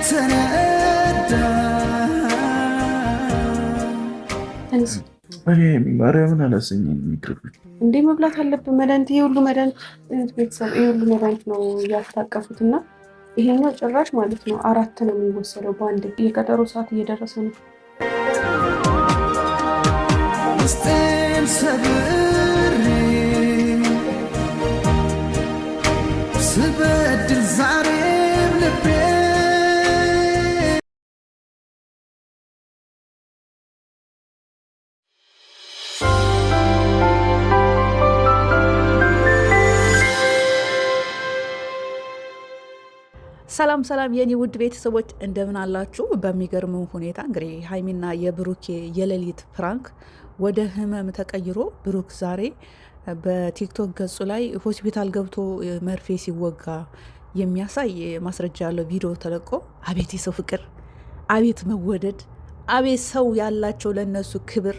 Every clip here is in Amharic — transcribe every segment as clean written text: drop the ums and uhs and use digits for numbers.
ተነዳ እኔ ማርያምን አላሰኘኝ የሚቅርብ እንዴ መብላት አለብን። መድኃኒት ይሄ ሁሉ መድኃኒት ቤተሰብ ይሄ ሁሉ መድኃኒት ነው እያስታቀፉት እና ይሄኛው ጭራሽ ማለት ነው 4 ነው የሚወሰደው በአንድ የቀጠሮ ሰዓት እየደረሰ ነው። ውስጤን ሰብሬ ስበድል ዛሬም ልቤ ሰላም ሰላም የኔ ውድ ቤተሰቦች እንደምን አላችሁ? በሚገርም ሁኔታ እንግዲህ ሀይሚና የብሩክ የሌሊት ፕራንክ ወደ ህመም ተቀይሮ ብሩክ ዛሬ በቲክቶክ ገጹ ላይ ሆስፒታል ገብቶ መርፌ ሲወጋ የሚያሳይ ማስረጃ ያለው ቪዲዮ ተለቆ፣ አቤት የሰው ፍቅር፣ አቤት መወደድ፣ አቤት ሰው ያላቸው ለነሱ ክብር፣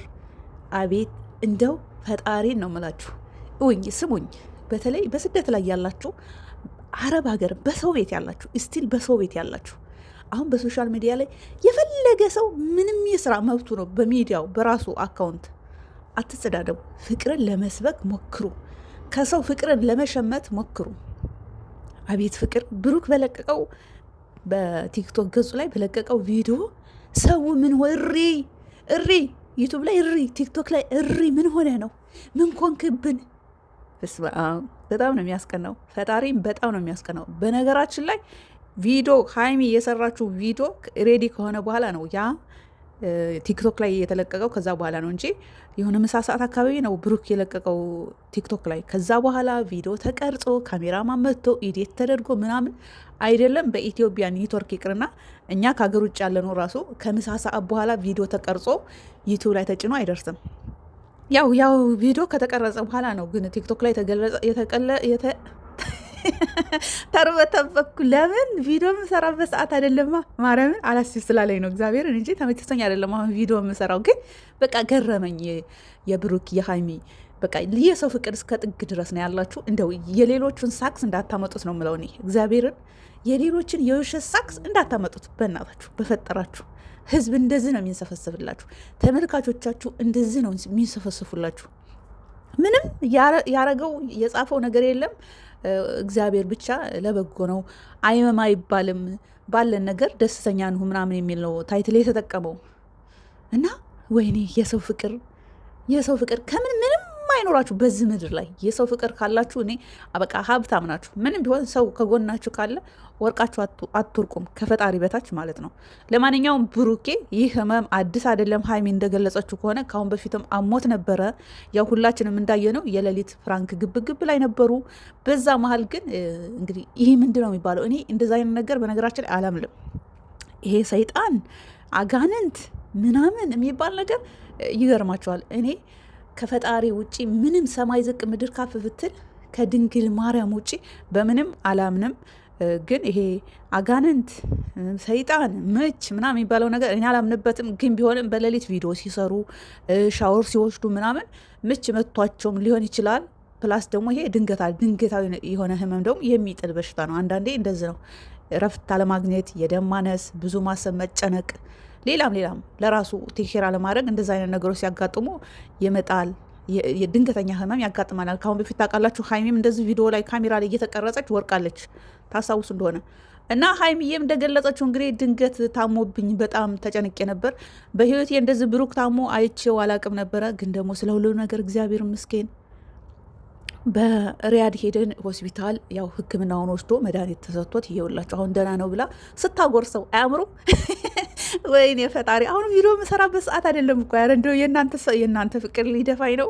አቤት እንደው ፈጣሪን ነው የምላችሁ። እውኝ ስሙኝ፣ በተለይ በስደት ላይ ያላችሁ አረብ ሀገር በሰው ቤት ያላችሁ ስቲል በሰው ቤት ያላችሁ አሁን በሶሻል ሚዲያ ላይ የፈለገ ሰው ምንም የስራ መብቱ ነው። በሚዲያው በራሱ አካውንት አትጸዳደቡ። ፍቅርን ለመስበክ ሞክሩ። ከሰው ፍቅርን ለመሸመት ሞክሩ። አቤት ፍቅር! ብሩክ በለቀቀው በቲክቶክ ገጹ ላይ በለቀቀው ቪዲዮ ሰው ምን እሪ ዩቱብ ላይ እሪ፣ ቲክቶክ ላይ እሪ፣ ምን ሆነ ነው? ምን ኮንክብን? በጣም ነው የሚያስቀናው። ፈጣሪም በጣም ነው የሚያስቀናው። በነገራችን ላይ ቪዲዮ ሀይሚ የሰራችው ቪዲዮ ሬዲ ከሆነ በኋላ ነው ያ ቲክቶክ ላይ የተለቀቀው። ከዛ በኋላ ነው እንጂ የሆነ ምሳ ሰዓት አካባቢ ነው ብሩክ የለቀቀው ቲክቶክ ላይ። ከዛ በኋላ ቪዲዮ ተቀርጾ ካሜራማን መጥቶ ኢዲት ተደርጎ ምናምን አይደለም። በኢትዮጵያ ኔትወርክ ይቅርና እኛ ከሀገር ውጭ ያለነው ራሱ ከምሳ ሰዓት በኋላ ቪዲዮ ተቀርጾ ዩቱብ ላይ ተጭኖ አይደርስም። ያው ቪዲዮ ከተቀረጸ በኋላ ነው። ግን ቲክቶክ ላይ ተርበተበኩ። ለምን ቪዲዮ የምሰራበት ሰዓት አይደለማ። ማርያምን አላስብ ስላለኝ ነው እግዚአብሔርን እንጂ ተመችቶኝ አይደለም አሁን ቪዲዮ የምሰራው። ግን በቃ ገረመኝ የብሩክ የሀይሚ በቃ የሰው ፍቅር እስከ ጥግ ድረስ ነው ያላችሁ። እንደው የሌሎቹን ሳክስ እንዳታመጡት ነው የምለው እኔ እግዚአብሔርን። የሌሎችን የውሸት ሳክስ እንዳታመጡት በእናታችሁ በፈጠራችሁ። ህዝብ እንደዚህ ነው የሚንሰፈስፍላችሁ። ተመልካቾቻችሁ እንደዚህ ነው የሚንሰፈስፉላችሁ። ምንም ያረገው የጻፈው ነገር የለም። እግዚአብሔር ብቻ ለበጎ ነው አይመም አይባልም። ባለን ነገር ደስተኛ እንሁ ምናምን የሚል ነው ታይትል የተጠቀመው እና ወይኔ የሰው ፍቅር ከምን ምንም አይኖራችሁ በዚህ ምድር ላይ። የሰው ፍቅር ካላችሁ እኔ በቃ ሀብታም ናችሁ። ምንም ቢሆን ሰው ከጎናችሁ ካለ ወርቃችሁ አትወርቁም ከፈጣሪ በታች ማለት ነው። ለማንኛውም ብሩኬ ይህ ህመም አዲስ አይደለም። ሀይሚ እንደገለጸችው ከሆነ ካሁን በፊትም አሞት ነበረ። ያው ሁላችንም እንዳየነው የሌሊት ፍራንክ ግብግብ ላይ ነበሩ። በዛ መሀል ግን እንግዲህ ይህ ምንድን ነው የሚባለው? እኔ እንደዛ አይነት ነገር በነገራችን ላይ አላምልም። ይሄ ሰይጣን አጋንንት ምናምን የሚባል ነገር ይገርማቸዋል። እኔ ከፈጣሪ ውጪ ምንም ሰማይ ዝቅ ምድር ካፍ ብትል ከድንግል ማርያም ውጪ በምንም አላምንም። ግን ይሄ አጋንንት ሰይጣን ምች ምናምን የሚባለው ነገር እኔ አላምንበትም። ግን ቢሆንም በሌሊት ቪዲዮ ሲሰሩ ሻወር ሲወስዱ ምናምን ምች መቷቸውም ሊሆን ይችላል። ፕላስ ደግሞ ይሄ ድንገታዊ የሆነ ህመም ደግሞ የሚጥል በሽታ ነው። አንዳንዴ እንደዚህ ነው። እረፍት አለማግኘት፣ የደም ማነስ፣ ብዙ ማሰብ፣ መጨነቅ፣ ሌላም ለራሱ ቴኬር አለማድረግ እንደዚ አይነት ነገሮች ሲያጋጥሙ የመጣል የድንገተኛ ህመም ያጋጥማናል። ካሁን በፊት ታውቃላችሁ ሀይሚም እንደዚህ ቪዲዮ ላይ ካሜራ ላይ እየተቀረጸች ወርቃለች ታስታውሱ እንደሆነ እና ሀይሚዬም እንደገለጸችው እንግዲህ ድንገት ታሞብኝ በጣም ተጨንቄ ነበር። በህይወቴ እንደዚህ ብሩክ ታሞ አይቼው አላቅም ነበረ። ግን ደግሞ ስለ ሁሉ ነገር እግዚአብሔር ይመስገን በሪያድ ሄደን ሆስፒታል ያው ህክምናውን ወስዶ መድኃኒት ተሰጥቶት ይሄውላችሁ አሁን ደህና ነው ብላ ስታጎርሰው አያምሩም? ወይኔ ፈጣሪ! አሁን ቪዲዮ የምሰራበት ሰዓት አይደለም እኮ ያረ እንደው የእናንተ ፍቅር ሊደፋኝ ነው።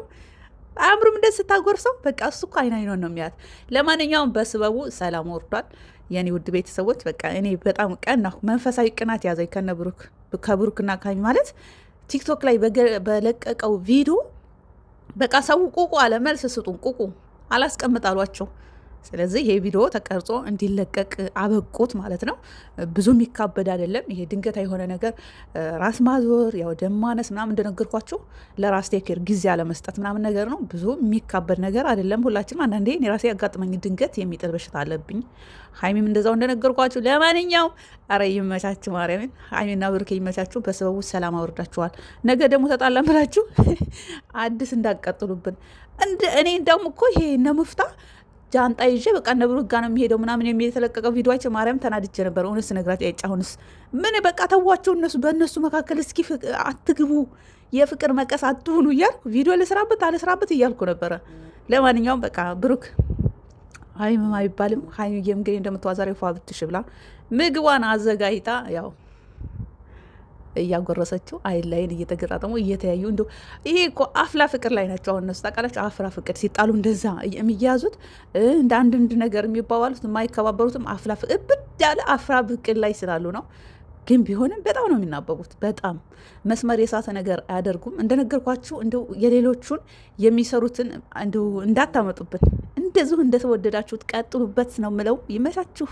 አያምሩም እንደዚህ ስታጎርሰው? በቃ እሱ እኮ አይኗን ነው የሚያት። ለማንኛውም በስበቡ ሰላም ወርዷል የኔ ውድ ቤተሰቦች። በቃ እኔ በጣም ቀናሁ። መንፈሳዊ ቅናት ያዘኝ ከብሩክና ከሀይሚ ማለት ቲክቶክ ላይ በለቀቀው ቪዲዮ በቃ ሰው ቁቁ አለ። መልስ ስጡን ቁቁ አላስቀምጥ አሏቸው። ስለዚህ ይሄ ቪዲዮ ተቀርጾ እንዲለቀቅ አበቁት ማለት ነው። ብዙ የሚካበድ አይደለም። ይሄ ድንገታ የሆነ ነገር ራስ ማዞር፣ ያው ደም ማነስ ምናምን እንደነገርኳችሁ ለራስ ቴክር ጊዜ አለመስጠት ምናምን ነገር ነው። ብዙ የሚካበድ ነገር አይደለም። ሁላችንም አንዳንዴ እኔ ራሴ ያጋጥመኝ ድንገት የሚጥል በሽታ አለብኝ። ሀይሚም እንደዛው እንደነገርኳችሁ። ለማንኛውም አረ ይመቻችሁ፣ ማርያምን ሀይሚና ብሩኬ ይመቻችሁ። በሰበቡ ሰላም አወርዳችኋል። ነገ ደግሞ ተጣላን ብላችሁ አዲስ እንዳቀጥሉብን። እኔ እንደውም እኮ ይሄ እነ ሙፍታ ጃንጣ ይዤ በቃ እነ ብሩክ ጋር ነው የሚሄደው ምናምን የሚል የተለቀቀው ቪዲዮቸው ማርያም ተናድጄ ነበር። እውነት ነግራት ያጭ አሁንስ ምን በቃ ተዋቸው። በእነሱ መካከል እስኪ አትግቡ፣ የፍቅር መቀስ አትሁኑ እያልኩ ቪዲዮ ልስራበት አልስራበት እያልኩ ነበረ። ለማንኛውም በቃ ብሩክ ሀይምም አይባልም። ሀይሚዬም እንግዲህ እንደምትዋዛሬ ፏ ብትሽ ብላ ምግቧን አዘጋጅታ ያው እያጎረሰችው አይን ላይን እየተገጣጠሙ እየተያዩ እንደ ይሄ እኮ አፍላ ፍቅር ላይ ናቸው። አሁን እነሱ ታውቃላችሁ፣ አፍላ ፍቅር ሲጣሉ እንደዛ የሚያዙት እንደ አንድ ነገር የሚባባሉት የማይከባበሩትም አፍላ ፍቅር ብድ ያለ አፍላ ፍቅር ላይ ስላሉ ነው። ግን ቢሆንም በጣም ነው የሚናበቡት። በጣም መስመር የሳተ ነገር አያደርጉም። እንደነገርኳችሁ እንደው የሌሎቹን የሚሰሩትን እንደው እንዳታመጡብን። እንደዚሁ እንደተወደዳችሁት ቀጥሉበት ነው ምለው። ይመቻችሁ።